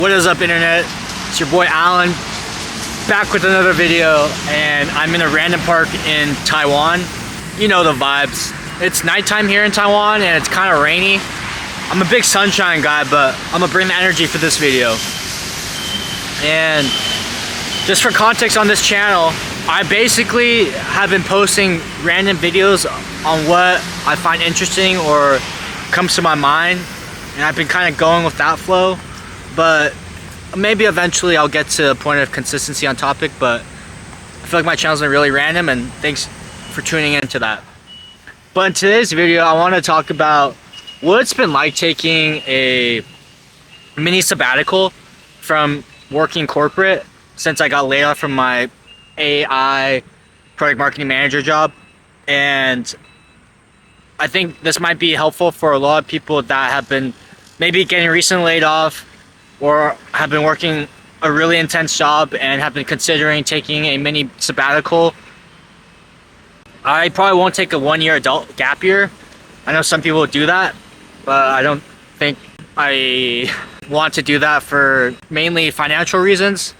What is up, internet? It's your boy Alan, back with another video, and I'm in a random park in Taiwan. You know the vibes. It's nighttime here in Taiwan and it's kind of rainy. I'm a big sunshine guy, but I'm gonna bring the energy for this video. And just for context on this channel, I basically have been posting random videos on what I find interesting or comes to my mind, and I've been kind of going with that flow. But maybe eventually I'll get to a point of consistency on topic, but I feel like my channel's been really random, and thanks for tuning into that. But in today's video, I want to talk about what it's been like taking a mini sabbatical from working corporate since I got laid off from my AI product marketing manager job. And I think this might be helpful for a lot of people that have been maybe getting recently laid off or have been working a really intense job and have been considering taking a mini sabbatical. I probably won't take a 1-year adult gap year. I know some people do that, but I don't think I want to do that for mainly financial reasons.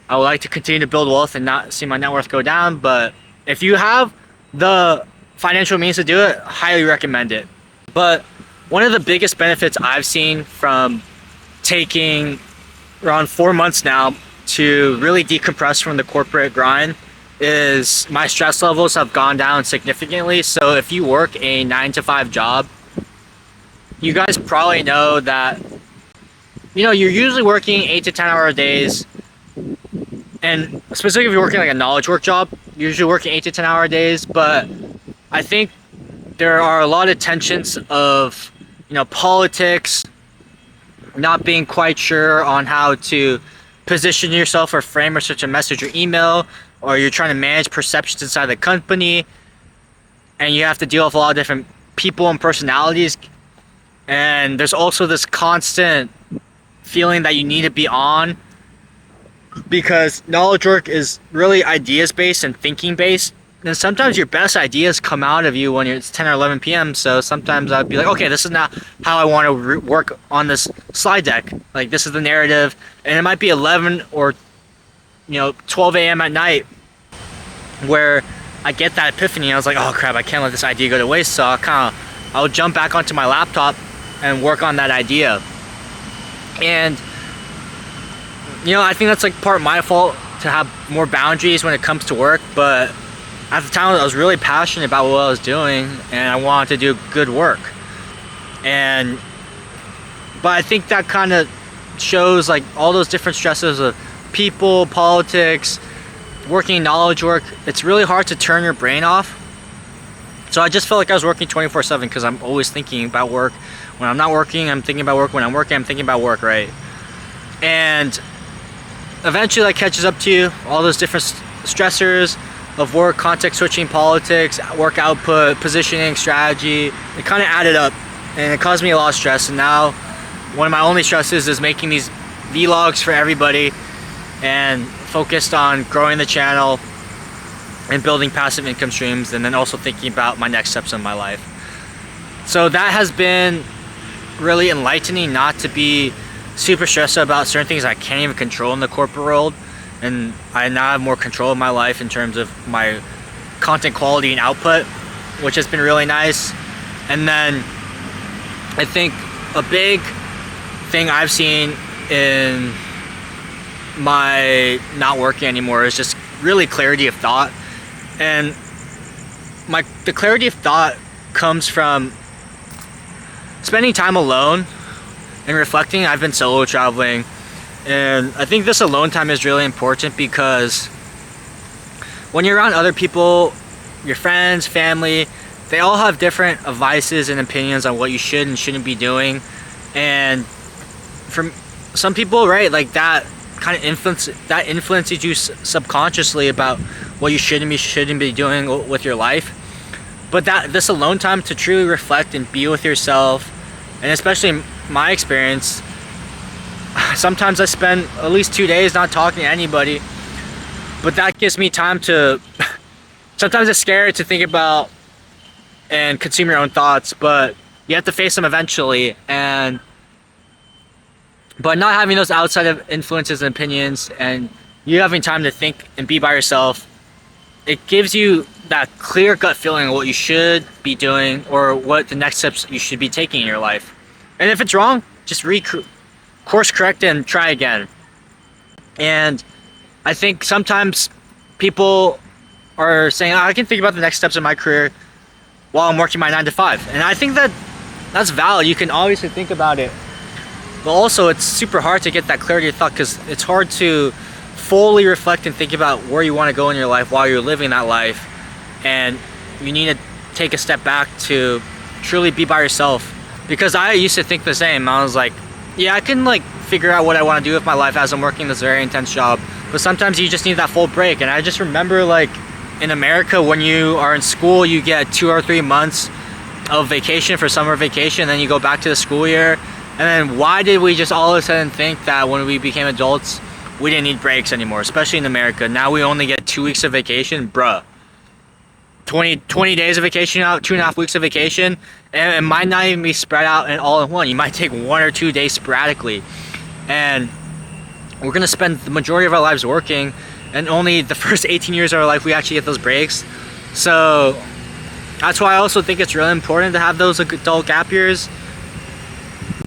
I would like to continue to build wealth and not see my net worth go down, but if you have the financial means to do it, highly recommend it. But one of the biggest benefits I've seen from taking around 4 months now to really decompress from the corporate grind is my stress levels have gone down significantly. So if you work a 9-to-5 job, you guys probably know that, you know, you're usually working 8 to 10 hour days. And specifically if you're working like a knowledge work job, you're usually working 8 to 10 hour days. But I think there are a lot of tensions of, you know, politics, not being quite sure on how to position yourself or frame or such a message or email, or you're trying to manage perceptions inside the company, and you have to deal with a lot of different people and personalities. And there's also this constant feeling that you need to be on, because knowledge work is really ideas based and thinking based, and sometimes your best ideas come out of you when it's 10 or 11 p.m. So sometimes I'd be like, okay, this is not how I want to work on this slide deck. Like, this is the narrative, and it might be 11 or 12 a.m. at night where I get that epiphany. I was like, oh crap, I can't let this idea go to waste. So I'll jump back onto my laptop and work on that idea. And I think that's like part my fault to have more boundaries when it comes to work, but at the time I was really passionate about what I was doing and I wanted to do good work. But I think that kind of shows like all those different stresses of people, politics, working knowledge work. It's really hard to turn your brain off. So I just felt like I was working 24/7 because I'm always thinking about work. When I'm not working, I'm thinking about work. When I'm working, I'm thinking about work, right? And eventually that catches up to you, all those different stressors of work, context switching, politics, work output, positioning, strategy. It kind of added up and it caused me a lot of stress. And now one of my only stresses is making these vlogs for everybody and focused on growing the channel and building passive income streams, and then also thinking about my next steps in my life. So that has been really enlightening, not to be super stressed about certain things I can't even control in the corporate world. And I now have more control of my life in terms of my content quality and output, which has been really nice. And then I think a big thing I've seen in my not working anymore is just really clarity of thought. And the clarity of thought comes from spending time alone and reflecting. I've been solo traveling, and I think this alone time is really important because when you're around other people, your friends, family, they all have different advices and opinions on what you should and shouldn't be doing. And from some people, right, like that kind of influences you subconsciously about what you shouldn't be doing with your life. But this alone time to truly reflect and be with yourself, and especially in my experience, sometimes I spend at least 2 days not talking to anybody, but that gives me time to sometimes it's scary to think about and consume your own thoughts, but you have to face them eventually. And But not having those outside of influences and opinions, and you having time to think and be by yourself, it gives you that clear gut feeling of what you should be doing or what the next steps you should be taking in your life. And if it's wrong, just course correct and try again. And I think sometimes people are saying, I can think about the next steps in my career while I'm working my 9 to 5. And I think that that's valid. You can obviously think about it. But also, it's super hard to get that clarity of thought because it's hard to fully reflect and think about where you want to go in your life while you're living that life. And you need to take a step back to truly be by yourself. Because I used to think the same. I was like, yeah, I can like figure out what I want to do with my life as I'm working this very intense job. But sometimes you just need that full break. And I just remember like in America, when you are in school, you get 2 or 3 months of vacation for summer vacation. Then you go back to the school year. And then why did we just all of a sudden think that when we became adults, we didn't need breaks anymore, especially in America? Now we only get 2 weeks of vacation, bruh. 20 days of vacation out, 2.5 weeks of vacation, and it might not even be spread out and all in one. You might take 1 or 2 days sporadically. And we're gonna spend the majority of our lives working, and only the first 18 years of our life we actually get those breaks. So that's why I also think it's really important to have those adult gap years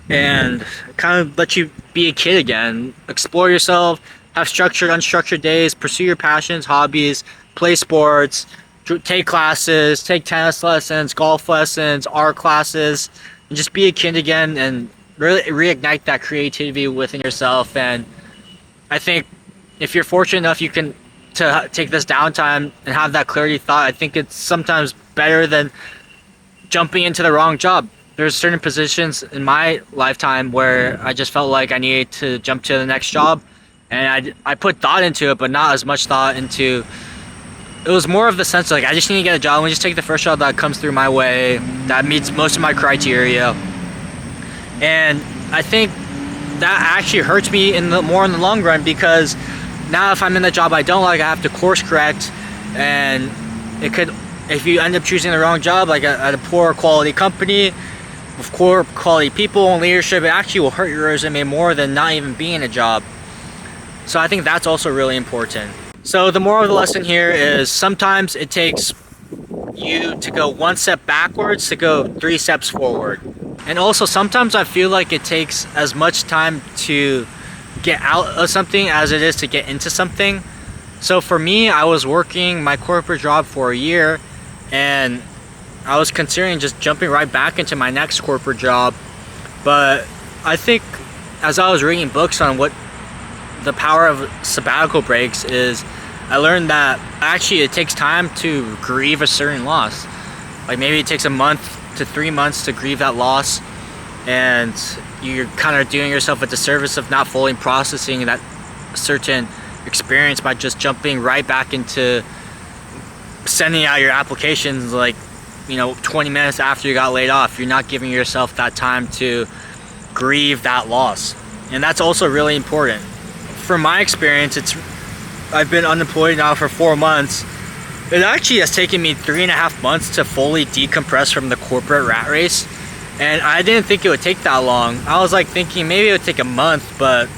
and kind of let you be a kid again, explore yourself, have structured, unstructured days, pursue your passions, hobbies, play sports, take classes, take tennis lessons, golf lessons, art classes, and just be a kid again and really reignite that creativity within yourself. And I think if you're fortunate enough you can to take this downtime and have that clarity of thought, I think it's sometimes better than jumping into the wrong job. There's certain positions in my lifetime where I just felt like I needed to jump to the next job, and I put thought into it, but not as much thought into. It was more of the sense of like I just need to get a job. Let me just take the first job that comes through my way that meets most of my criteria. And I think that actually hurts me more in the long run, because now if I'm in the job I don't like, I have to course correct, and it could, if you end up choosing the wrong job, like at a poor quality company with poor quality people and leadership, it actually will hurt your resume more than not even being in a job. So I think that's also really important. So the moral of the lesson here is sometimes it takes you to go 1 step backwards to go 3 steps forward. And also sometimes I feel like it takes as much time to get out of something as it is to get into something. So for me, I was working my corporate job for a year, and I was considering just jumping right back into my next corporate job. But I think as I was reading books on what the power of sabbatical breaks is, I learned that actually it takes time to grieve a certain loss. Like maybe it takes a month to 3 months to grieve that loss, and you're kind of doing yourself a disservice of not fully processing that certain experience by just jumping right back into sending out your applications like 20 minutes after you got laid off. You're not giving yourself that time to grieve that loss, and that's also really important. From my experience, I've been unemployed now for 4 months. It actually has taken me 3.5 months to fully decompress from the corporate rat race, and I didn't think it would take that long. I was like thinking maybe it would take a month, but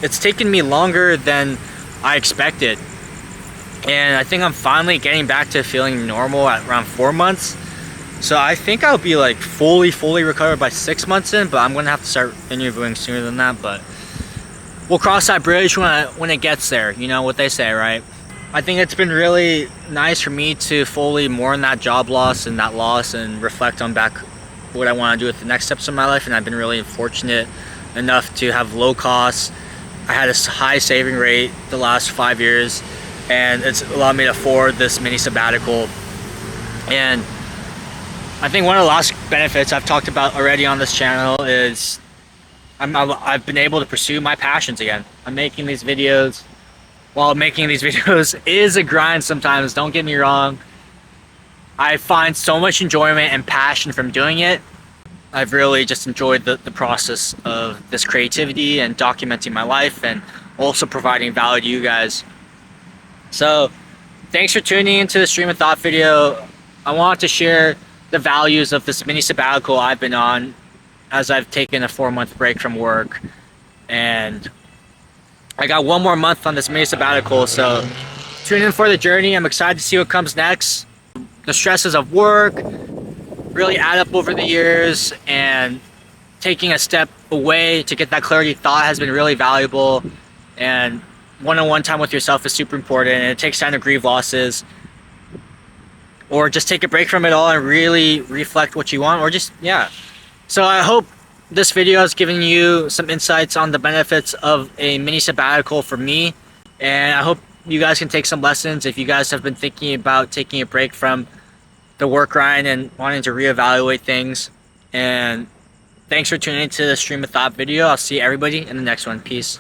it's taken me longer than I expected. And I think I'm finally getting back to feeling normal at around 4 months. So I think I'll be like fully recovered by 6 months in, but I'm gonna have to start interviewing sooner than that. But we'll cross that bridge when it gets there. You know what they say, right? I think it's been really nice for me to fully mourn that job loss and that loss and reflect on back what I want to do with the next steps in my life. And I've been really fortunate enough to have low costs. I had a high saving rate the last 5 years, and it's allowed me to afford this mini sabbatical. And I think one of the last benefits I've talked about already on this channel is I've been able to pursue my passions again. I'm making these videos. While making these videos is a grind sometimes, don't get me wrong. I find so much enjoyment and passion from doing it. I've really just enjoyed the process of this creativity and documenting my life, and also providing value to you guys. So thanks for tuning into the Stream of Thought video. I want to share the values of this mini sabbatical I've been on as I've taken a 4-month break from work. and I got one more month on this mini sabbatical, so tune in for the journey. I'm excited to see what comes next. The stresses of work really add up over the years, and taking a step away to get that clarity of thought has been really valuable. And one-on-one time with yourself is super important, and it takes time to grieve losses, or just take a break from it all and really reflect what you want, or just, yeah. So I hope this video has given you some insights on the benefits of a mini sabbatical for me, and I hope you guys can take some lessons if you guys have been thinking about taking a break from the work grind and wanting to reevaluate things. And thanks for tuning into the Stream of Thought video. I'll see everybody in the next one. Peace.